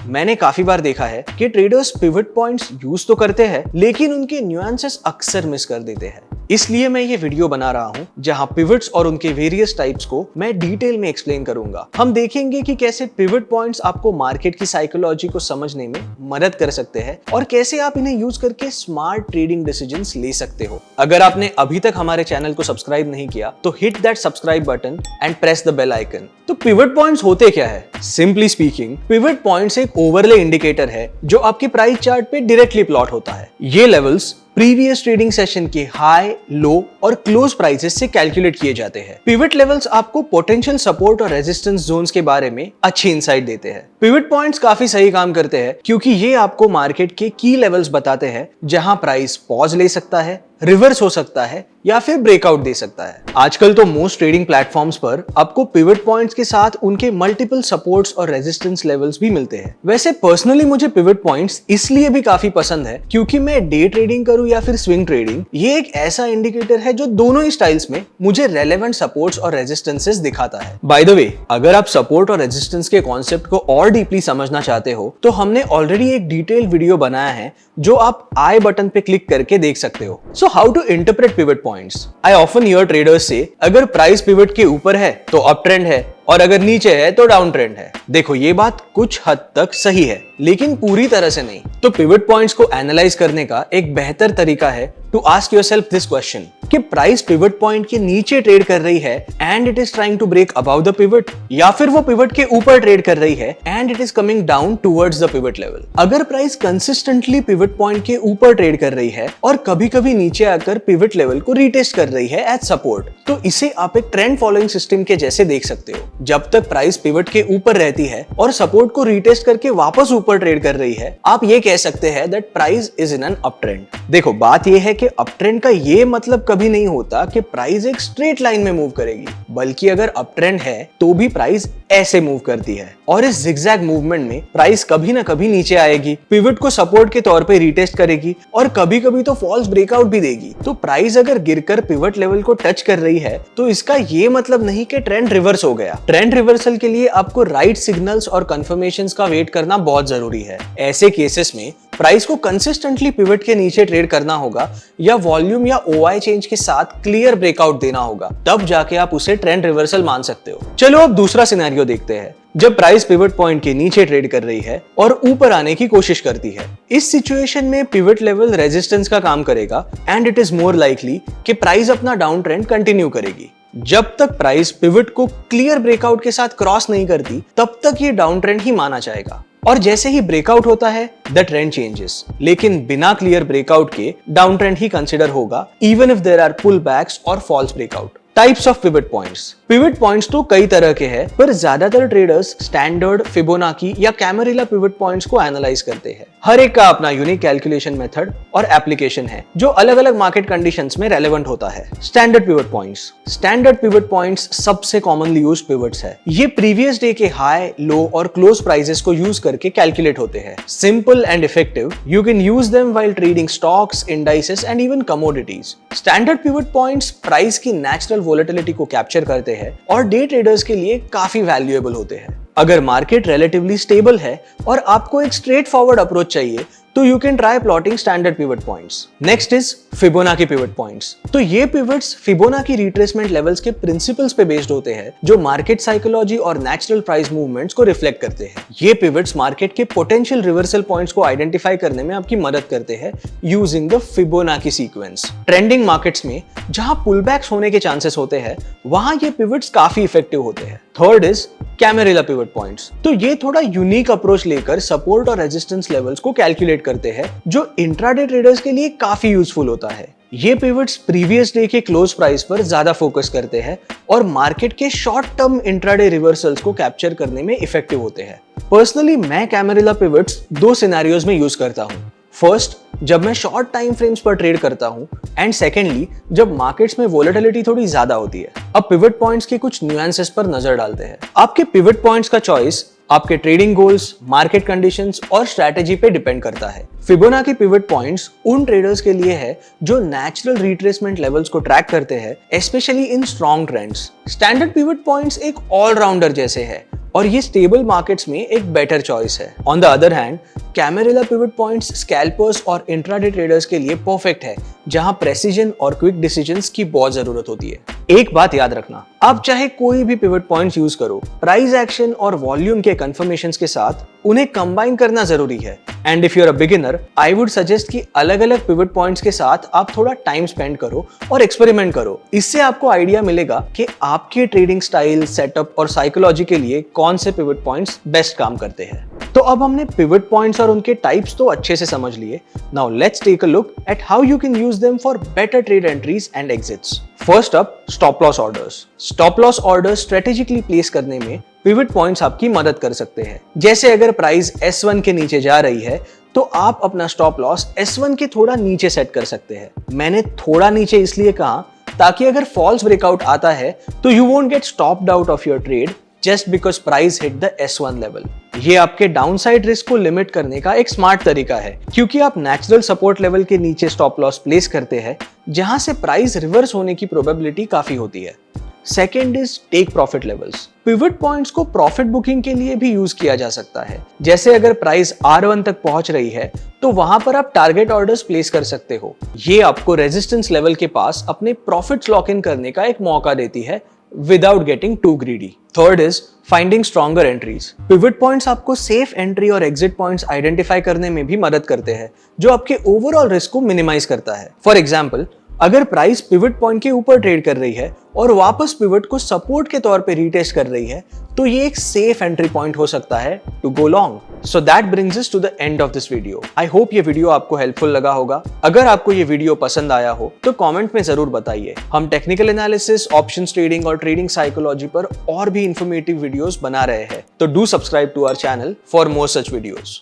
मैंने काफी बार देखा है कि ट्रेडर्स पिवट पॉइंट्स यूज तो करते हैं लेकिन उनके न्यूएंसेस अक्सर मिस कर देते हैं। इसलिए मैं ये वीडियो बना रहा हूँ जहाँ पिवट्स और उनके वेरियस टाइप्स को मैं डिटेल में एक्सप्लेन करूंगा। हम देखेंगे कि कैसे पिवट पॉइंट्स आपको मार्केट की साइकोलॉजी को समझने में मदद कर सकते हैं और कैसे आप इन्हें यूज करके स्मार्ट ट्रेडिंग डिसीजंस ले सकते हो। अगर आपने अभी तक हमारे चैनल को सब्सक्राइब नहीं किया तो hit that subscribe button and press the bell icon. तो पिवट पॉइंट्स होते क्या है? सिंपली स्पीकिंग, पिवट पॉइंट्स एक ओवरले इंडिकेटर है जो आपके प्राइस चार्ट पे डायरेक्टली प्लॉट होता है। ये लेवल्स प्रीवियस ट्रेडिंग सेशन के हाई, लो और क्लोज प्राइसेस से कैलकुलेट किए जाते हैं। पिवट लेवल्स आपको पोटेंशियल सपोर्ट और रेजिस्टेंस जोन्स के बारे में अच्छी इंसाइट देते हैं। पिवट पॉइंट्स काफी सही काम करते हैं क्योंकि ये आपको मार्केट के की लेवल्स बताते हैं जहां प्राइस पॉज ले सकता है, रिवर्स हो सकता है या फिर ब्रेकआउट दे सकता है। आजकल तो मोस्ट ट्रेडिंग प्लेटफॉर्म्स पर आपको पिवट पॉइंट्स के साथ उनके मल्टीपल सपोर्ट्स और रेजिस्टेंस लेवल्स भी मिलते हैं। वैसे पर्सनली मुझे पिवट पॉइंट्स इसलिए भी काफी पसंद है क्योंकि मैं डे ट्रेडिंग करूं या फिर स्विंग ट्रेडिंग, ये एक ऐसा इंडिकेटर है जो दोनों ही स्टाइल्स में मुझे रेलेवेंट सपोर्ट्स और रेजिस्टेंसेस दिखाता है। बाय द वे, अगर आप सपोर्ट और रेजिस्टेंस के कॉन्सेप्ट को और डीपली समझना चाहते हो तो हमने ऑलरेडी एक डिटेल्ड वीडियो बनाया है जो आप आई बटन पे क्लिक करके देख सकते हो। So how to interpret pivot points? I often hear traders से अगर प्राइस पिवट के ऊपर है तो अप ट्रेंड है और अगर नीचे है तो डाउन ट्रेंड है। देखो, ये बात कुछ हद तक सही है लेकिन पूरी तरह से नहीं। तो पिवट पॉइंट्स को एनालाइज करने का एक बेहतर तरीका है to ask yourself this question कि प्राइस पिवट पॉइंट के नीचे ट्रेड कर रही है and it is trying to break about the pivot, या फिर वो पिवट के ऊपर ट्रेड कर रही है and it is coming down towards the pivot level. अगर प्राइस कंसिस्टेंटली पिवट पॉइंट के ऊपर ट्रेड कर रही है और कभी-कभी नीचे आकर पिवट लेवल को रीटेस्ट कर रही है एज सपोर्ट, तो इसे आप एक ट्रेंड फॉलोइंग सिस्टम के जैसे देख सकते हो। जब तक प्राइस पिवट के ऊपर रहती है और सपोर्ट को रीटेस्ट करके वापस ऊपर ट्रेड कर रही है, आप ये कह सकते हैं that price is in an up trend. देखो, बात ये है कि अप ट्रेंड का ये मतलब कभी नहीं होता कि प्राइस एक स्ट्रेट लाइन में मूव करेगी, बल्कि अगर अप ट्रेंड है तो भी प्राइस ऐसे मूव करती है और इस जिगजैग मूवमेंट में प्राइस कभी ना कभी नीचे आएगी, पिवट को सपोर्ट के तौर पे रीटेस्ट करेगी और कभी कभी तो फॉल्स ब्रेकआउट भी देगी। तो प्राइस अगर गिरकर पिवट लेवल को टच कर रही है तो इसका ये मतलब नहीं कि ट्रेंड रिवर्स हो गया। ट्रेंड रिवर्सल के लिए आपको राइट सिग्नल्स और कंफर्मेशंस का वेट करना बहुत जरूरी है। ऐसे केसेस में प्राइस को कंसिस्टेंटली पिवट के नीचे ट्रेड करना होगा या वॉल्यूम या ओआई चेंज के साथ क्लियर ब्रेकआउट देना होगा, तब जाके आप उसे ट्रेंड रिवर्सल मान सकते हो। चलो अब दूसरा सिनेरियो देखते हैं जब प्राइस पिवट पॉइंट के नीचे ट्रेड कर रही है और ऊपर आने की कोशिश करती है। इस सिचुएशन में पिवट लेवल रेजिस्टेंस का काम करेगा and it is more likely कि प्राइस अपना डाउन ट्रेंड कंटिन्यू करेगी। जब तक प्राइस पिवट को क्लियर ब्रेकआउट के साथ क्रॉस नहीं करती तब तक ये डाउन ट्रेंड ही माना जाएगा और जैसे ही ब्रेकआउट होता है द ट्रेंड चेंजेस। लेकिन बिना क्लियर ब्रेकआउट के डाउन ट्रेंड ही कंसिडर होगा even if there are pullbacks और false breakout. Types of pivot points. Pivot points तो कई तरह के हैं, पर ज्यादातर ट्रेडर्स स्टैंडर्ड, फिबोनाची या कैमरिला पिवट पॉइंट्स को एनालाइज करते हैं। हर एक का अपना यूनिक कैलकुलेशन मेथड और एप्लीकेशन है जो अलग अलग मार्केट कंडीशंस में रेलेवेंट होता है। Standard pivot points. Standard pivot points सबसे कॉमनली यूज्ड पिवट्स है। ये प्रीवियस डे के हाई, लो और क्लोज प्राइसेस को यूज करके कैलकुलेट होते हैं। Simple and effective, you can use them while trading stocks, indices and even commodities. Standard pivot points price की नेचुरल वोलेटिलिटी को कैप्चर करते हैं और डे ट्रेडर्स के लिए काफी वैल्यूएबल होते हैं। अगर मार्केट रिलेटिवली स्टेबल है और आपको एक स्ट्रेट फॉरवर्ड अप्रोच चाहिए तो you can try plotting standard pivot points. Next is Fibonacci pivot points. तो ये पिवट्स फिबोनाची रिट्रेसमेंट लेवल्स के प्रिंसिपल्स पे बेस्ड होते हैं जो मार्केट साइकोलॉजी और नेचुरल प्राइस मूवमेंट्स को रिफ्लेक्ट करते हैं। ये पिवट्स मार्केट के पोटेंशियल रिवर्सल पॉइंट्स को आइडेंटिफाई करने में आपकी मदद करते हैं using the Fibonacci sequence. Trending markets में जहां पुलबैक्स होने के चांसेस होते हैं वहां ये पिवट्स काफी इफेक्टिव होते हैं। Third is camarilla pivot points. तो ये थोड़ा यूनिक अप्रोच लेकर सपोर्ट और रेजिस्टेंस लेवल्स को कैलकुलेट करते हैं जो इंट्राडे ट्रेडर्स के लिए काफी यूजफुल होता है। ये पिवट्स प्रीवियस डे के क्लोज प्राइस पर ज्यादा फोकस करते हैं और मार्केट के शॉर्ट टर्म इंट्राडे रिवर्सल्स को कैप्चर करने में इफेक्टिव होते हैं। पर्सनली मैं कैमरिला पिवट्स दो सिनेरियोज में यूज करता हूँ। फर्स्ट, जब मैं शॉर्ट टाइम फ्रेम्स पर ट्रेड करता हूं एंड सेकेंडली जब मार्केट्स में वोलेटिलिटी थोड़ी ज्यादा होती है। अब पिवट पॉइंट्स के कुछ न्यूएंसेस पर नजर डालते हैं। आपके पिवट पॉइंट्स का चॉइस आपके ट्रेडिंग गोल्स, मार्केट कंडीशंस और स्ट्रैटेजी पे डिपेंड करता है। फिबोनाची पिवट पॉइंट्स उन ट्रेडर्स के लिए है जो नेचुरल रिट्रेसमेंट लेवल्स को ट्रैक करते हैं, specially in strong trends. Standard pivot points एक ऑलराउंडर जैसे है और ये स्टेबल मार्केट्स में एक बेटर चॉइस है। On the other hand, Camarilla pivot points scalpers और इंट्राडे ट्रेडर्स के लिए परफेक्ट है, जहां प्रेसिजन और क्विक डिसीजंस की बहुत जरूरत होती है। एक बात याद रखना, आप चाहे कोई भी पिवट पॉइंट्स यूज करो, प्राइस एक्शन और वॉल्यूम के कंफर्मेशंस के साथ उन्हें कंबाइन करना जरूरी है। And if you are a beginner, I would suggest कि अलग अलग पिवट पॉइंट्स के साथ आप थोड़ा टाइम स्पेंड करो और एक्सपेरिमेंट करो। इससे आपको आइडिया मिलेगा कि आपके ट्रेडिंग स्टाइल, सेटअप और साइकोलॉजी के लिए कौन से पिवट पॉइंट्स बेस्ट काम करते हैं। तो अब हमने पिवट पॉइंट्स और उनके टाइप्स तो अच्छे से समझ लिए। Now let's take a look at how you can use them for better trade entries and exits. First up, stop loss orders. Stop loss orders strategically place करने में पिवट पॉइंट्स आपकी मदद कर सकते हैं। जैसे अगर प्राइस S1 के नीचे जा रही है तो आप अपना स्टॉप लॉस S1 के थोड़ा नीचे सेट कर सकते हैं। मैंने थोड़ा नीचे इसलिए कहा ताकि अगर फॉल्स ब्रेकआउट आता है तो you won't get stopped out of your trade just because price hit the S1 level. ये आपके डाउनसाइड रिस्क को लिमिट करने का एक स्मार्ट तरीका है, क्योंकि आप नेचुरल सपोर्ट लेवल के नीचे स्टॉप लॉस प्लेस करते हैं, जहां से प्राइस रिवर्स होने की प्रोबेबिलिटी काफी होती है। Second is take profit levels. Pivot points को प्रॉफिट बुकिंग के लिए भी यूज किया जा सकता है। जैसे अगर प्राइस R1 तक पहुंच रही है तो वहां पर आप टारगेट ऑर्डर्स प्लेस कर सकते हो। ये आपको रेजिस्टेंस लेवल के पास अपने प्रॉफिट्स लॉक इन करने का एक मौका देती है without getting too greedy. Third is finding stronger entries. Pivot points आपको सेफ एंट्री और एग्जिट पॉइंट्स आइडेंटिफाई करने में भी मदद करते हैं, जो आपके ओवरऑल रिस्क को मिनिमाइज करता है। फॉर एग्जाम्पल, अगर प्राइस पिवट पॉइंट के ऊपर ट्रेड कर रही है और वापस पिवट को सपोर्ट के तौर पे रीटेस्ट कर रही है, तो ये एक सेफ एंट्री पॉइंट हो सकता है to go long. So that brings us to the end of this video. I hope ये वीडियो आपको हेल्पफुल लगा होगा। अगर आपको ये वीडियो पसंद आया हो तो कमेंट में जरूर बताइए। हम टेक्निकल एनालिसिस, ऑप्शंस ट्रेडिंग और ट्रेडिंग साइकोलॉजी पर और भी इंफॉर्मेटिव वीडियोस बना रहे हैं, तो do subscribe to our channel for more such videos.